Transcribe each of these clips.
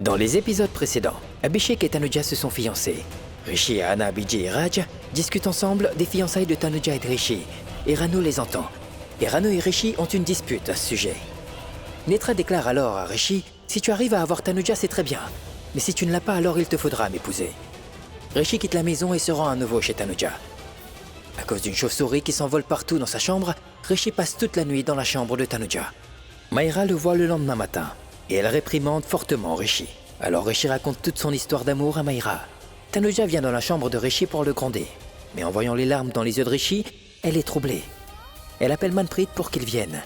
Dans les épisodes précédents, Abhishek et Tanuja se sont fiancés. Rishi, Anna, Biji et Raj discutent ensemble des fiançailles de Tanuja et de Rishi, et Rano les entend. Et Rano et Rishi ont une dispute à ce sujet. Netra déclare alors à Rishi « Si tu arrives à avoir Tanuja, c'est très bien. Mais si tu ne l'as pas, alors il te faudra m'épouser. » Rishi quitte la maison et se rend à nouveau chez Tanuja. À cause d'une chauve-souris qui s'envole partout dans sa chambre, Rishi passe toute la nuit dans la chambre de Tanuja. Mayra le voit le lendemain matin, et elle réprimande fortement Rishi. Alors Rishi raconte toute son histoire d'amour à Mayra. Tanuja vient dans la chambre de Rishi pour le gronder. Mais en voyant les larmes dans les yeux de Rishi, elle est troublée. Elle appelle Manpreet pour qu'il vienne.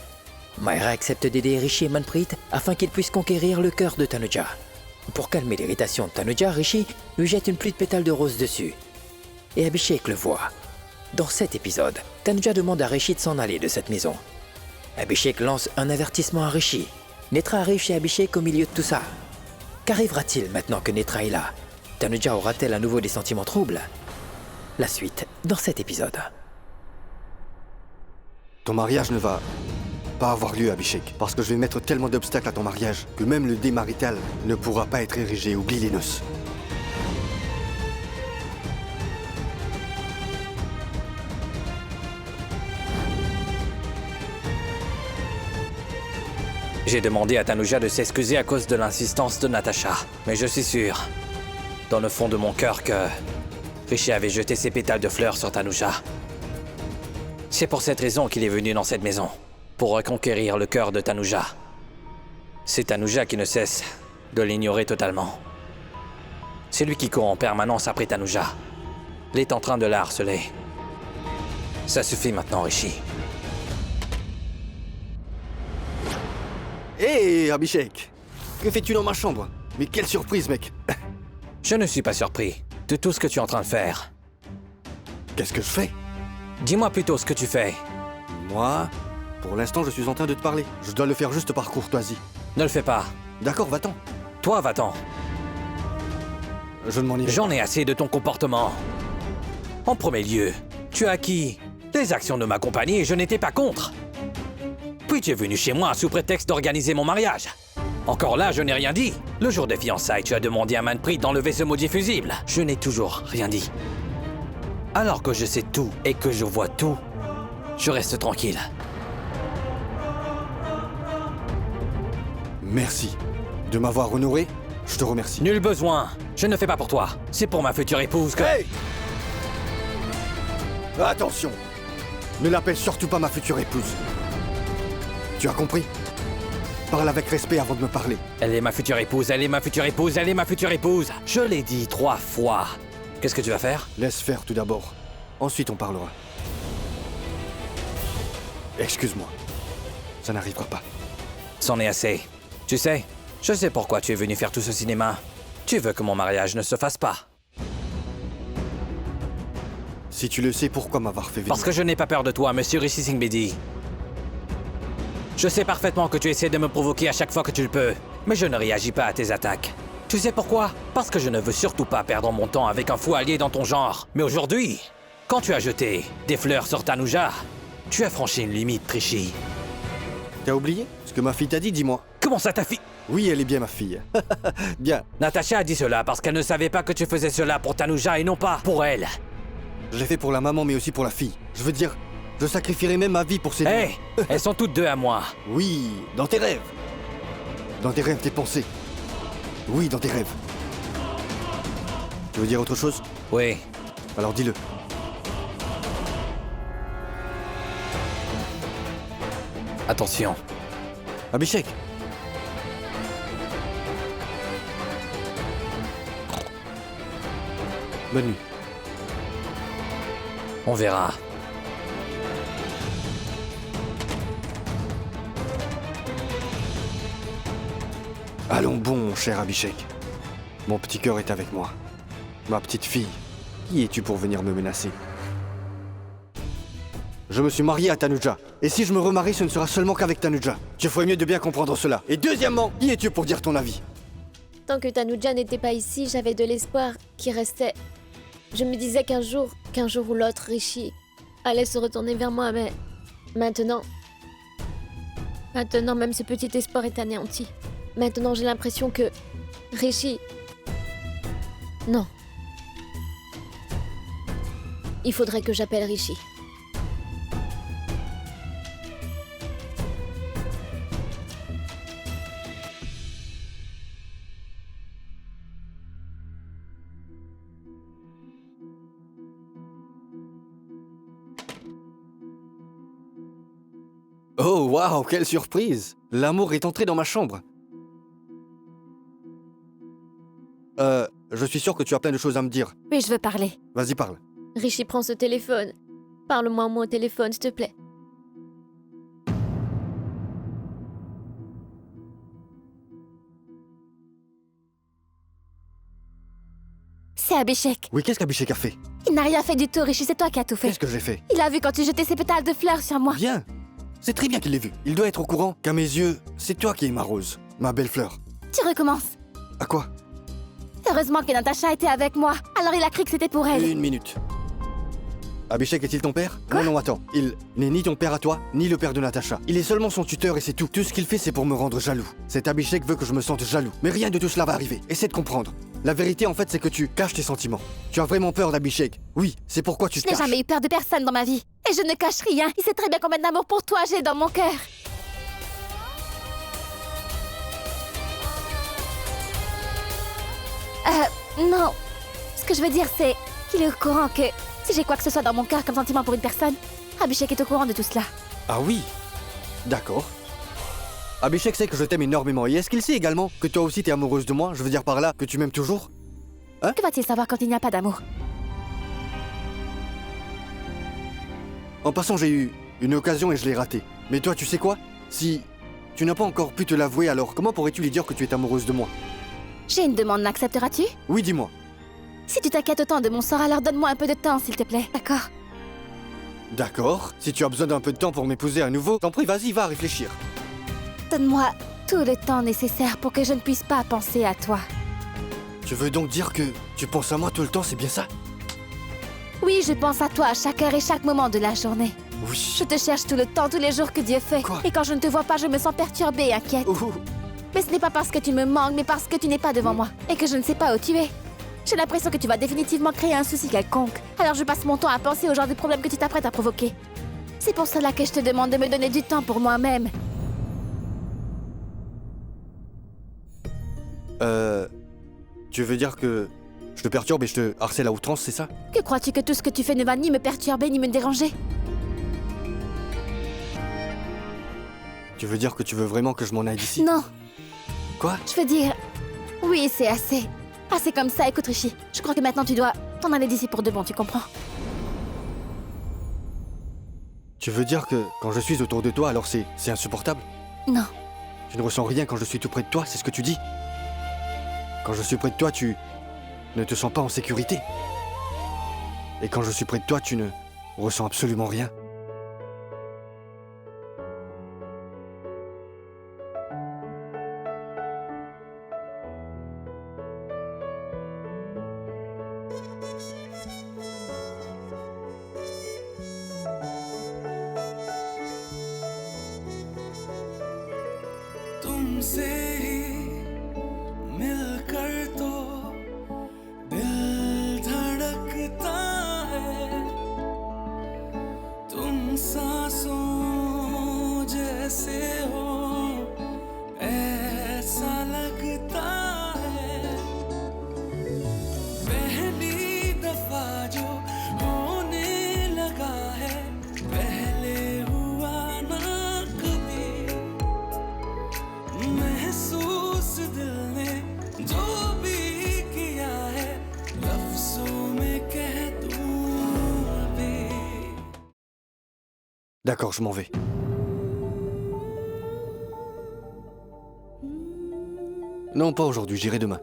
Mayra accepte d'aider Rishi et Manpreet afin qu'ils puissent conquérir le cœur de Tanuja. Pour calmer l'irritation de Tanuja, Rishi lui jette une pluie de pétales de rose dessus. Et Abhishek le voit. Dans cet épisode, Tanuja demande à Rishi de s'en aller de cette maison. Abhishek lance un avertissement à Rishi. Netra arrive chez Abhishek au milieu de tout ça. Qu'arrivera-t-il maintenant que Netra est là? Tanuja aura-t-elle à nouveau des sentiments troubles? La suite dans cet épisode. Ton mariage ne va pas avoir lieu, Abhishek, parce que je vais mettre tellement d'obstacles à ton mariage que même le dé marital ne pourra pas être érigé. Oublie les noces. J'ai demandé à Tanuja de s'excuser à cause de l'insistance de Natasha. Mais je suis sûr, dans le fond de mon cœur, que Rishi avait jeté ses pétales de fleurs sur Tanuja. C'est pour cette raison qu'il est venu dans cette maison, pour reconquérir le cœur de Tanuja. C'est Tanuja qui ne cesse de l'ignorer totalement. C'est lui qui court en permanence après Tanuja. Il est en train de la harceler. Ça suffit maintenant, Rishi. Hé, Abhishek! Que fais-tu dans ma chambre? Mais quelle surprise, mec! Je ne suis pas surpris de tout ce que tu es en train de faire. Qu'est-ce que je fais? Dis-moi plutôt ce que tu fais. Moi, pour l'instant, je suis en train de te parler. Je dois le faire juste par courtoisie. Ne le fais pas. D'accord, va-t'en. Toi, va-t'en. Je ne m'en irai. J'en ai assez de ton comportement. En premier lieu, tu as acquis les actions de ma compagnie et je n'étais pas contre. Puis tu es venu chez moi sous prétexte d'organiser mon mariage. Encore là, je n'ai rien dit. Le jour des fiançailles, tu as demandé à Manpreet d'enlever ce maudit fusible. Je n'ai toujours rien dit. Alors que je sais tout et que je vois tout, je reste tranquille. Merci de m'avoir honoré. Je te remercie. Nul besoin. Je ne fais pas pour toi. C'est pour ma future épouse que... Hey! Attention! Ne l'appelle surtout pas ma future épouse. Tu as compris? Parle avec respect avant de me parler. Elle est ma future épouse, elle est ma future épouse, elle est ma future épouse. Je l'ai dit 3 fois. Qu'est-ce que tu vas faire? Laisse faire tout d'abord. Ensuite, on parlera. Excuse-moi. Ça n'arrivera pas. C'en est assez. Tu sais, je sais pourquoi tu es venu faire tout ce cinéma. Tu veux que mon mariage ne se fasse pas. Si tu le sais, pourquoi m'avoir fait venir? Parce que je n'ai pas peur de toi, monsieur Rishi Singh Bedi. Je sais parfaitement que tu essaies de me provoquer à chaque fois que tu le peux, mais je ne réagis pas à tes attaques. Tu sais pourquoi? Parce que je ne veux surtout pas perdre mon temps avec un fou allié dans ton genre. Mais aujourd'hui, quand tu as jeté des fleurs sur Tanuja, tu as franchi une limite, Rishi. T'as oublié ce que ma fille t'a dit, dis-moi? Comment ça, ta fille? Oui, elle est bien ma fille. Bien. Natasha a dit cela parce qu'elle ne savait pas que tu faisais cela pour Tanuja et non pas pour elle. Je l'ai fait pour la maman, mais aussi pour la fille. Je veux dire, je sacrifierai même ma vie pour ces deux. Hé, elles sont toutes deux à moi. Oui, dans tes rêves. Dans tes rêves, tes pensées. Oui, dans tes rêves. Tu veux dire autre chose? Oui. Alors dis-le. Attention. Abhishek. Bonne nuit. On verra. Allons bon, cher Abhishek. Mon petit cœur est avec moi. Ma petite fille, qui es-tu pour venir me menacer? Je me suis marié à Tanuja. Et si je me remarie, ce ne sera seulement qu'avec Tanuja. Tu ferais mieux de bien comprendre cela. Et deuxièmement, qui es-tu pour dire ton avis? Tant que Tanuja n'était pas ici, j'avais de l'espoir qui restait. Je me disais qu'un jour ou l'autre, Rishi allait se retourner vers moi, mais maintenant, même ce petit espoir est anéanti. Maintenant, j'ai l'impression que Rishi. Non. Il faudrait que j'appelle Rishi. Oh, waouh, quelle surprise! L'amour est entré dans ma chambre. Je suis sûr que tu as plein de choses à me dire. Oui, je veux parler. Vas-y, parle. Rishi, prends ce téléphone. Parle-moi au téléphone, s'il te plaît. C'est Abhishek. Oui, qu'est-ce qu'Abhishek a fait? Il n'a rien fait du tout, Rishi, c'est toi qui as tout fait. Qu'est-ce que j'ai fait? Il a vu quand tu jetais ces pétales de fleurs sur moi. Bien. C'est très bien qu'il l'ait vu. Il doit être au courant qu'à mes yeux, c'est toi qui es ma rose, ma belle fleur. Tu recommences. À quoi? Heureusement que Natacha était avec moi. Alors il a cru que c'était pour elle. Une minute. Abhishek est-il ton père? Quoi? Non, attends. Il n'est ni ton père à toi, ni le père de Natacha. Il est seulement son tuteur et c'est tout. Tout ce qu'il fait, c'est pour me rendre jaloux. Cet Abhishek veut que je me sente jaloux. Mais rien de tout cela va arriver. Essaie de comprendre. La vérité, en fait, c'est que tu caches tes sentiments. Tu as vraiment peur d'Abhishek. Oui, c'est pourquoi tu Je te n'ai caches. jamais eu peur de personne dans ma vie. Et je ne cache rien. Il sait très bien combien d'amour pour toi j'ai dans mon cœur. Non. Ce que je veux dire, c'est qu'il est au courant que si j'ai quoi que ce soit dans mon cœur comme sentiment pour une personne, Abhishek est au courant de tout cela. Ah oui. D'accord. Abhishek sait que je t'aime énormément. Et est-ce qu'il sait également que toi aussi t'es amoureuse de moi? Je veux dire par là que tu m'aimes toujours? Que va-t-il savoir quand il n'y a pas d'amour? En passant, j'ai eu une occasion et je l'ai ratée. Mais toi, tu sais quoi? Si tu n'as pas encore pu te l'avouer, alors comment pourrais-tu lui dire que tu es amoureuse de moi? J'ai une demande, l'accepteras-tu? Oui, dis-moi. Si tu t'inquiètes autant de mon sort, alors donne-moi un peu de temps, s'il te plaît. D'accord? D'accord. Si tu as besoin d'un peu de temps pour m'épouser à nouveau, t'en prie, vas-y, va réfléchir. Donne-moi tout le temps nécessaire pour que je ne puisse pas penser à toi. Tu veux donc dire que tu penses à moi tout le temps, c'est bien ça? Oui, je pense à toi à chaque heure et chaque moment de la journée. Oui. Je te cherche tout le temps, tous les jours que Dieu fait. Quoi? Et quand je ne te vois pas, je me sens perturbée et inquiète. Ouh. Mais ce n'est pas parce que tu me manques, mais parce que tu n'es pas devant moi. Et que je ne sais pas où tu es. J'ai l'impression que tu vas définitivement créer un souci quelconque. Alors je passe mon temps à penser au genre de problème que tu t'apprêtes à provoquer. C'est pour cela que je te demande de me donner du temps pour moi-même. Tu veux dire que je te perturbe et je te harcèle à outrance, c'est ça? Que crois-tu que tout ce que tu fais ne va ni me perturber ni me déranger? Tu veux dire que tu veux vraiment que je m'en aille d'ici? Non, Quoi? je veux dire... Oui, c'est assez. Assez comme ça, écoute Rishi. Je crois que maintenant tu dois t'en aller d'ici pour de bon, tu comprends? Tu veux dire que quand je suis autour de toi, alors c'est insupportable? Non. Tu ne ressens rien quand je suis tout près de toi, c'est ce que tu dis? Quand je suis près de toi, tu ne te sens pas en sécurité. Et quand je suis près de toi, tu ne ressens absolument rien. तुमसे ही मिलकर तो दिल धड़कता है तुम सांसों जैसे हो ऐसा लगता है पहली दफा जो होने लगा है पहले हुआ ना कभी महसूस दिल ने जो भी किया है लफ्जों में कह दूं अभी D'accord, je m'en vais. Non, pas aujourd'hui, j'irai demain.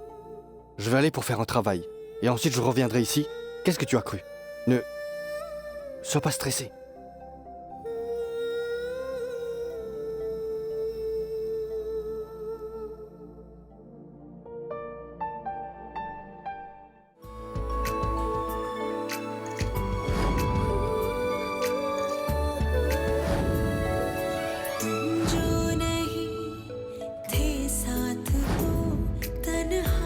Je vais aller pour faire un travail. Et ensuite, je reviendrai ici. Qu'est-ce que tu as cru? Ne sois pas stressé. जो नहीं थे साथ तो तन्हा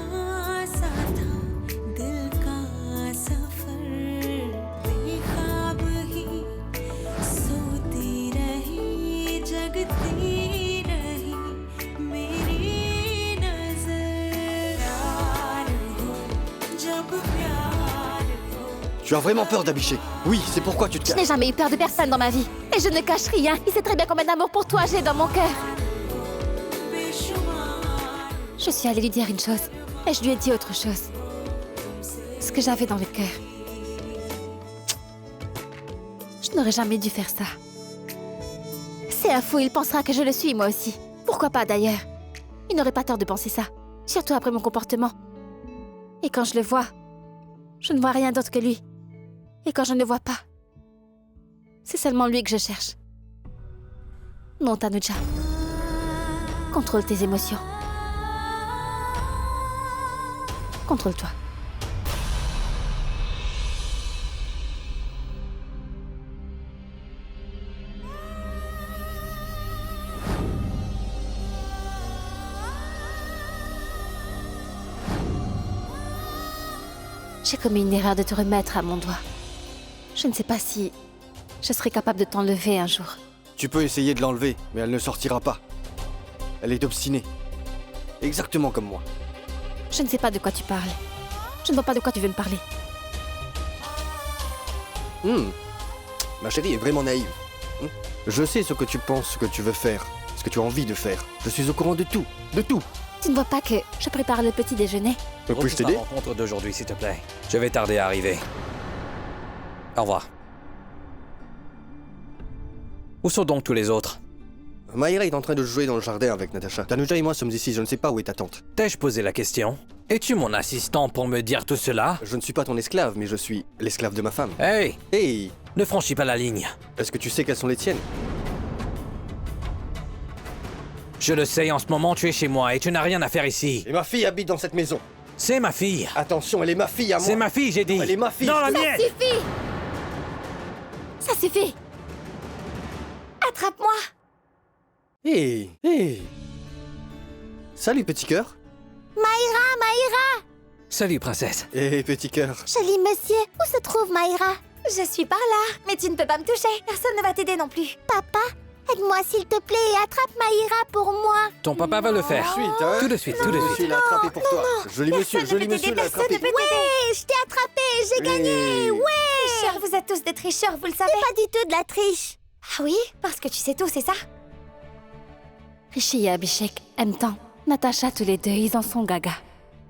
रुकती नहीं मेरी नजर प्यार हो जब प्यार हो Tu as vraiment peur d'Abhishek? Oui, c'est pourquoi tu te Je n'ai caches. jamais eu peur de personne dans ma vie. Et je ne cache rien. Il sait très bien combien d'amour pour toi j'ai dans mon cœur. बेशुमार Je suis allée lui dire une chose. Et je lui ai dit autre chose. Ce que j'avais dans le cœur. Je n'aurais jamais dû faire ça. C'est un fou, il pensera que je le suis, moi aussi. Pourquoi pas, d'ailleurs? Il n'aurait pas tort de penser ça. Surtout après mon comportement. Et quand je le vois, je ne vois rien d'autre que lui. Et quand je ne le vois pas, c'est seulement lui que je cherche. Non, Tanuja. Contrôle tes émotions. Contrôle-toi. J'ai commis une erreur de te remettre à mon doigt. Je ne sais pas si je serai capable de t'enlever un jour. Tu peux essayer de l'enlever, mais elle ne sortira pas. Elle est obstinée. Exactement comme moi. Je ne sais pas de quoi tu parles. Je ne vois pas de quoi tu veux me parler. Ma chérie est vraiment naïve. Je sais ce que tu penses, ce que tu veux faire, ce que tu as envie de faire. Je suis au courant de tout. De tout. Tu ne vois pas que je prépare le petit déjeuner? Puis-je Repousse t'aider? la rencontre d'aujourd'hui, s'il te plaît. Je vais tarder à arriver. Au revoir. Où sont donc tous les autres? Maïra est en train de jouer dans le jardin avec Natacha. Tanuja et moi sommes ici, je ne sais pas où est ta tante. T'ai-je posé la question? Es-tu mon assistant pour me dire tout cela? Je ne suis pas ton esclave, mais je suis l'esclave de ma femme. Hey! Hey, Ne franchis pas la ligne. est-ce que tu sais quelles sont les tiennes? Je le sais, en ce moment, tu es chez moi et tu n'as rien à faire ici. Et ma fille habite dans cette maison. C'est ma fille. Attention, elle est ma fille à moi. C'est ma fille, j'ai dit. Non, elle est ma fille. Non, la Ça mienne. suffit! Ça suffit! Attrape-moi! Hey, hey. Salut, petit cœur. Maïra! Salut, princesse. Hey, petit cœur. Joli monsieur, où se trouve Maïra? Je suis par là, mais tu ne peux pas me toucher. Personne ne va t'aider non plus. Papa, aide-moi s'il te plaît et attrape Maïra pour moi. Ton papa va le faire. Suite, hein? Tout de suite, tout de Monsieur suite. l'a attrapé pour toi. Joli monsieur l'a attrapé. Ouais, je t'ai attrapé, j'ai gagné. Ouais! Tricheurs, vous êtes tous des tricheurs, vous le savez. C'est pas du tout de la triche. Ah oui? Parce que tu sais tout, c'est ça? Rishi et Abhishek aiment tant. Natacha, tous les deux, ils en sont gaga.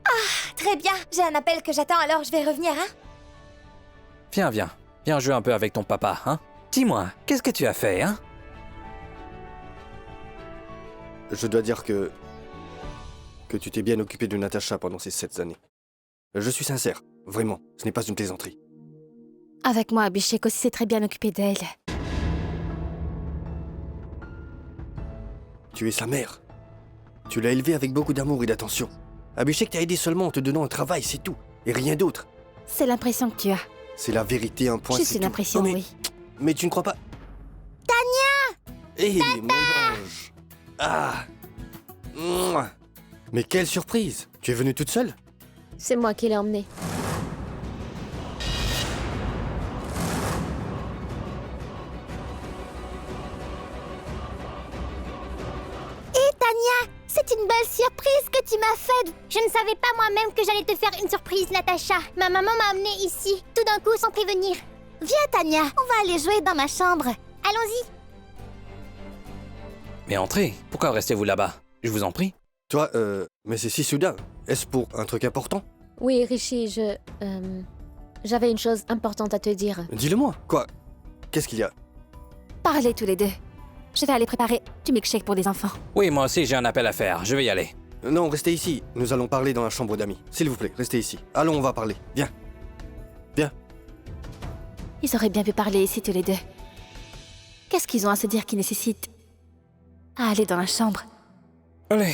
Ah, très bien. J'ai un appel que j'attends, alors je vais revenir, hein? Viens, viens. Viens jouer un peu avec ton papa, hein? Dis-moi, qu'est-ce que tu as fait, hein? Je dois dire que tu t'es bien occupé de Natacha pendant ces 7 années. Je suis sincère, vraiment, ce n'est pas une plaisanterie. Avec moi, Abhishek aussi s'est très bien occupé d'elle. Tu es sa mère. Tu l'as élevée avec beaucoup d'amour et d'attention. Abhishek t'a aidé seulement en te donnant un travail, c'est tout. Et rien d'autre. C'est l'impression que tu as. C'est la vérité, un point, Juste c'est une tout. impression, Non, mais, oui. mais tu ne crois pas... Tania! Hé, mon ange! Ah! Mouah. Mais quelle surprise! Tu es venue toute seule? C'est moi qui l'ai emmené. C'est une belle surprise que tu m'as faite. Je ne savais pas moi-même que j'allais te faire une surprise, Natacha. Ma maman m'a amenée ici, tout d'un coup, sans prévenir. Viens, Tania, on va aller jouer dans ma chambre. Allons-y. Mais entrez, pourquoi restez-vous là-bas? Je vous en prie. Toi, mais c'est si soudain. Est-ce pour un truc important? Oui, Rishi, j'avais une chose importante à te dire. Dis-le-moi. Quoi? Qu'est-ce qu'il y a? Parlez tous les deux. Je vais aller préparer du milkshake pour les enfants. Oui, moi aussi j'ai un appel à faire, je vais y aller. Non, restez ici. Nous allons parler dans la chambre d'amis. S'il vous plaît, restez ici. Allons, on va parler. Viens. Viens. Ils auraient bien pu parler ici tous les deux. Qu'est-ce qu'ils ont à se dire qui nécessite à aller dans la chambre? Allez.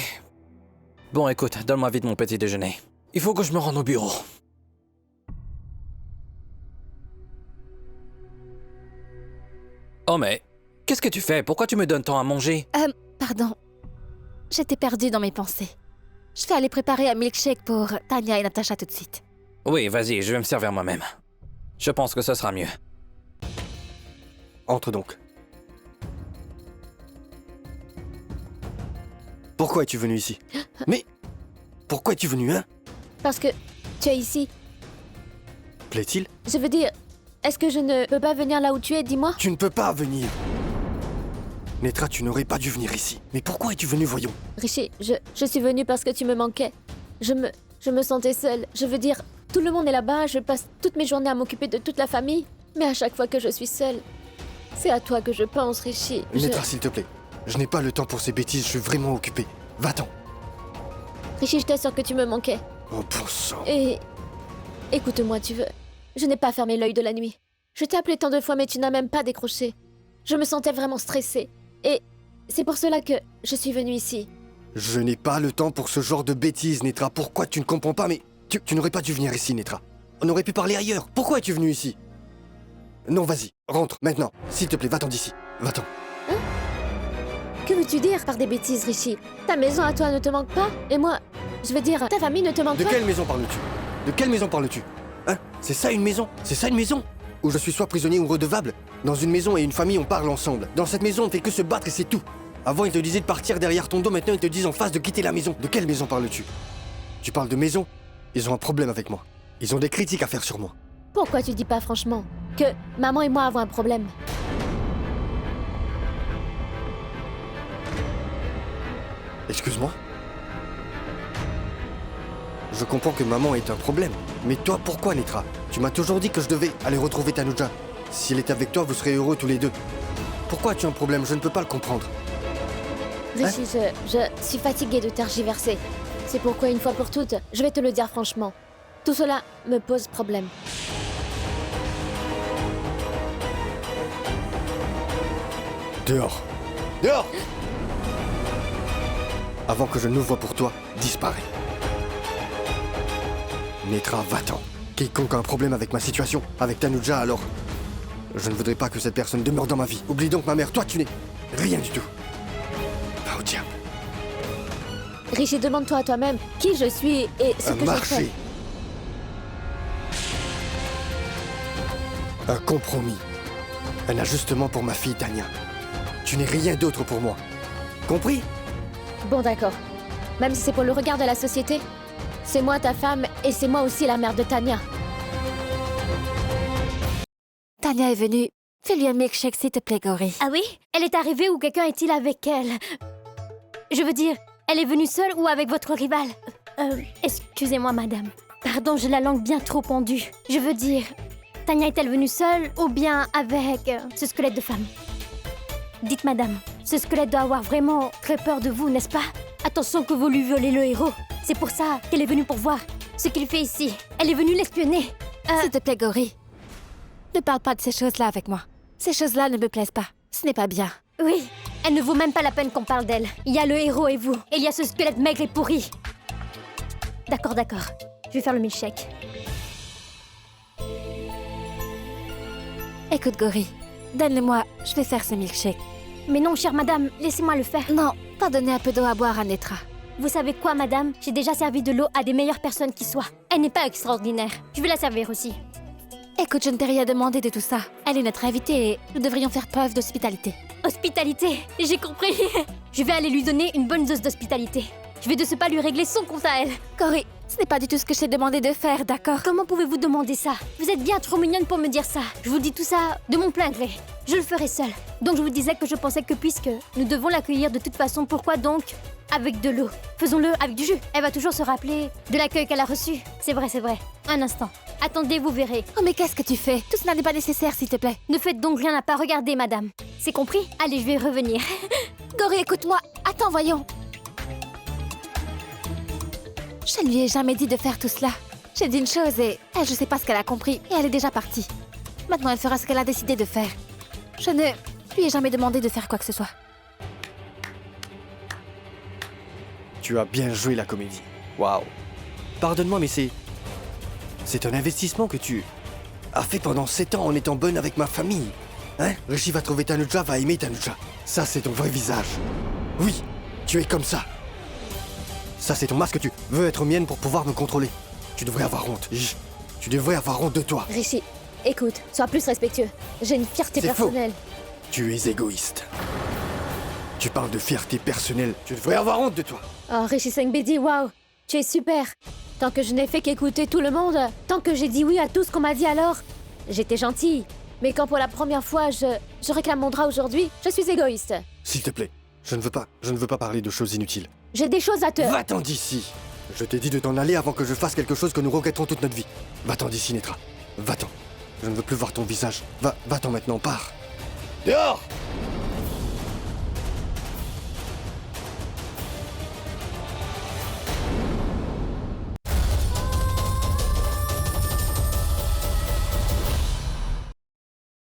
Bon, écoute, donne-moi vite mon petit déjeuner. Il faut que je me rende au bureau. Oh mais, qu'est-ce que tu fais? Pourquoi tu me donnes tant à manger? Pardon. J'étais perdue dans mes pensées. Je vais aller préparer un milkshake pour Tania et Natacha tout de suite. Oui, vas-y, je vais me servir moi-même. Je pense que ce sera mieux. Entre donc. Pourquoi es-tu venu ici? Mais pourquoi es-tu venu, hein? Parce que tu es ici. Plaît-il? Je veux dire, est-ce que je ne peux pas venir là où tu es, dis-moi? Tu ne peux pas venir. Netra, tu n'aurais pas dû venir ici. Mais pourquoi es-tu venu, voyons? Rishi, je suis venue parce que tu me manquais. Je me sentais seule. Je veux dire, tout le monde est là-bas, je passe toutes mes journées à m'occuper de toute la famille. Mais à chaque fois que je suis seule, c'est à toi que je pense, Rishi. Netra, s'il te plaît. Je n'ai pas le temps pour ces bêtises, je suis vraiment occupé. Va-t'en. Rishi, je t'assure que tu me manquais. Oh, bon sang. Et... écoute-moi, tu veux. Je n'ai pas fermé l'œil de la nuit. Je t'ai appelé tant de fois, mais tu n'as même pas décroché. Je me sentais vraiment stressée. Et c'est pour cela que je suis venue ici. Je n'ai pas le temps pour ce genre de bêtises, Netra. Pourquoi tu ne comprends pas? Mais tu n'aurais pas dû venir ici, Netra. On aurait pu parler ailleurs. Pourquoi es-tu venu ici? Non, vas-y, rentre, maintenant. S'il te plaît, va-t'en d'ici. Va-t'en. Que veux-tu dire par des bêtises, Rishi? Ta maison à toi ne te manque pas? Et moi, je veux dire, ta famille ne te manque De pas? quelle maison parles-tu? De quelle maison parles-tu? Hein? C'est ça une maison? C'est ça une maison? Où je suis soit prisonnier ou redevable? Dans une maison et une famille, on parle ensemble. Dans cette maison, on ne fait que se battre et c'est tout. Avant, ils te disaient de partir derrière ton dos, maintenant ils te disent en face de quitter la maison. De quelle maison parles-tu? Tu parles de maison? Ils ont un problème avec moi. Ils ont des critiques à faire sur moi. Pourquoi tu dis pas franchement que maman et moi avons un problème? Excuse-moi? Je comprends que maman est un problème. Mais toi, pourquoi, Netra? Tu m'as toujours dit que je devais aller retrouver Tanuja. Si elle est avec toi, vous serez heureux tous les deux. Pourquoi as-tu un problème? Je ne peux pas le comprendre. Rishi, je suis fatiguée de tergiverser. C'est pourquoi, une fois pour toutes, je vais te le dire franchement. Tout cela me pose problème. Dehors. Dehors! Avant que je ne vois pour toi, disparais. Netra, va-t'en. Quiconque a un problème avec ma situation, avec Tanuja, alors... Je ne voudrais pas que cette personne demeure dans ma vie. Oublie donc ma mère, toi tu n'es rien du tout. Va au diable. Rishi, demande-toi à toi-même qui je suis et ce Un que je marché. fais. Un compromis. Un ajustement pour ma fille Tania. Tu n'es rien d'autre pour moi. Compris? Bon, d'accord. Même si c'est pour le regard de la société, c'est moi ta femme et c'est moi aussi la mère de Tania. Tania est venue. Fais-lui un milkshake, s'il te plaît, Gori. Ah oui? Elle est arrivée ou quelqu'un est-il avec elle? Je veux dire, elle est venue seule ou avec votre rival? Excusez-moi, madame. Pardon, j'ai la langue bien trop pendue. Je veux dire, Tania est-elle venue seule ou bien avec ce squelette de femme? Dites, madame, ce squelette doit avoir vraiment très peur de vous, n'est-ce pas? Attention que vous lui violez le héros. C'est pour ça qu'elle est venue pour voir ce qu'il fait ici. Elle est venue l'espionner. S'il te plaît, Gori. Ne parle pas de ces choses-là avec moi. Ces choses-là ne me plaisent pas. Ce n'est pas bien. Oui, elle ne vaut même pas la peine qu'on parle d'elle. Il y a le héros et vous. Et il y a ce squelette maigre et pourri. D'accord, d'accord. Je vais faire le milkshake. Écoute, Gori. Donne-le-moi, je vais faire ce milkshake. Mais non, chère madame, laissez-moi le faire. Non, pas donner un peu d'eau à boire à Netra. Vous savez quoi, madame? J'ai déjà servi de l'eau à des meilleures personnes qui soient. Elle n'est pas extraordinaire. Je vais la servir aussi. Écoute, je ne t'ai rien demandé de tout ça. Elle est notre invitée et nous devrions faire preuve d'hospitalité. Hospitalité, j'ai compris. Je vais aller lui donner une bonne dose d'hospitalité. Je vais de ce pas lui régler son compte à elle. Gori, ce n'est pas du tout ce que je t'ai demandé de faire, d'accord? Comment pouvez-vous demander ça? Vous êtes bien trop mignonne pour me dire ça. Je vous dis tout ça de mon plein gré. Je le ferai seule. Donc je vous disais que je pensais que puisque nous devons l'accueillir de toute façon, pourquoi donc avec de l'eau? Faisons-le avec du jus. Elle va toujours se rappeler de l'accueil qu'elle a reçu. C'est vrai, c'est vrai. Un instant. Attendez, vous verrez. Oh, mais qu'est-ce que tu fais? Tout cela n'est pas nécessaire, s'il te plaît. Ne faites donc rien à pas regarder, madame. C'est compris? Allez, je vais revenir. Gori, écoute-moi. Attends, voyons. Je ne lui ai jamais dit de faire tout cela. J'ai dit une chose et elle, je sais pas ce qu'elle a compris et elle est déjà partie. Maintenant, elle fera ce qu'elle a décidé de faire. Je ne lui ai jamais demandé de faire quoi que ce soit. Tu as bien joué la comédie. Waouh. Pardonne-moi, mais c'est un investissement que tu as fait pendant 7 ans en étant bonne avec ma famille. Hein? Rishi va trouver Tanuja, va aimer Tanuja. Ça, c'est ton vrai visage. Oui, tu es comme ça. Ça, c'est ton masque, tu veux être mienne pour pouvoir me contrôler. Tu devrais avoir honte. Tu devrais avoir honte de toi. Rishi, écoute, sois plus respectueux. J'ai une fierté C'est faux. personnelle. Tu es égoïste. Tu parles de fierté personnelle. Tu devrais avoir honte de toi. Oh, Rishi Sengbedi, waouh, tu es super. Tant que je n'ai fait qu'écouter tout le monde, tant que j'ai dit oui à tout ce qu'on m'a dit alors, j'étais gentille. Mais quand pour la première fois je réclame mon droit aujourd'hui, je suis égoïste. S'il te plaît, je ne veux pas parler de choses inutiles. J'ai des choses à te... Va-t'en d'ici. Je t'ai dit de t'en aller avant que je fasse quelque chose que nous regretterons toute notre vie. Va-t'en d'ici, Netra. Va-t'en. Je ne veux plus voir ton visage. Va-t'en maintenant, pars. Dehors!